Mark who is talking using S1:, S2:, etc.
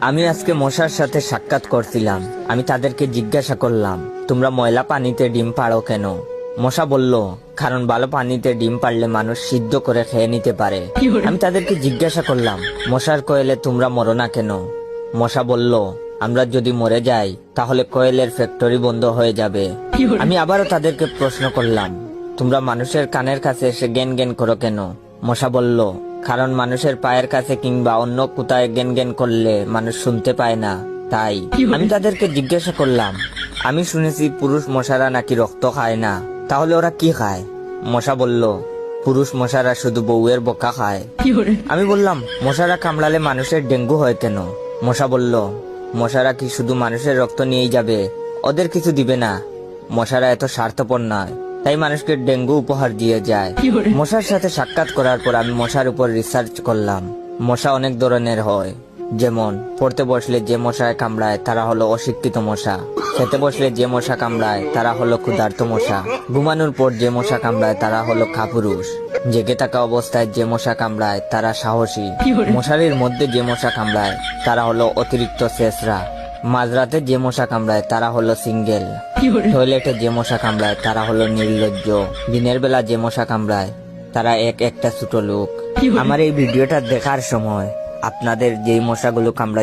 S1: আমি আজকে মশার সাথে সাক্ষাৎ করছিলাম। আমি তাদেরকে জিজ্ঞাসা করলাম, তোমরা ময়লা পানিতে ডিম পাড়ো কেন? মশা বলল, কারণ ভালো পানিতে ডিম পারলে মানুষ সিদ্ধ করে খেয়ে নিতে পারে। আমি তাদেরকে জিজ্ঞাসা করলাম, মশার কোয়েলে তোমরা মরো না কেন? মশা বলল, আমরা যদি মরে যাই তাহলে কোয়েলের ফ্যাক্টরি বন্ধ হয়ে যাবে। আমি আবারও তাদেরকে প্রশ্ন করলাম, তোমরা মানুষের কানের কাছে এসে জ্ঞান জ্ঞান করো কেন? মশা বলল, কারণ মানুষের পায়ের কাছে কিংবা অন্য কোথায় জ্ঞান জ্ঞান করলে মানুষ শুনতে পায় না, তাই। আমি তাদেরকে জিজ্ঞাসা করলাম, আমি শুনেছি পুরুষ মশারা নাকি রক্ত খায় না, তাহলে ওরা কি খায়? মশা বলল, পুরুষ মশারা শুধু বউয়ের বোকা খায়। আমি বললাম, মশারা কামড়ালে মানুষের ডেঙ্গু হয় কেন? মশা বলল, মশারা কি শুধু মানুষের রক্ত নিয়েই যাবে, ওদের কিছু দিবে না। মশারা এত স্বার্থপর নয়, তাই মানুষকে ডেঙ্গু উপহার দিয়ে যায়। মশার সাথে সাক্ষাৎ করার পর আমি মশার উপর রিসার্চ করলাম। মশা অনেক ধরনের হয়, যেমন পড়তে বসলে যে মশায় কামড়ায় তারা হলো অশিক্ষিত মশা, খেতে বসলে যে মশা কামড়ায় তারা হলো ক্ষুধার্ত মশা, ঘুমানোর পর যে মশা কামড়ায় তারা হলো কাপুরুষ, জেগে থাকা অবস্থায় যে মশা কামড়ায় তারা সাহসী, মশারির মধ্যে যে মশা কামড়ায় তারা হলো অতিরিক্ত শেষরা, মাঝরাতে যে মশা কামড়ায় তারা হলো সিঙ্গেল, টয়লেটে যে মশা কামড়ায় তারা হলো নির্লজ্জ, দিনের বেলা যে মশা কামড়ায় তারা একটা ছোট লোক। আমার এই ভিডিওটা দেখার সময় আপনাদের যেই মশাগুলো কামড়ায়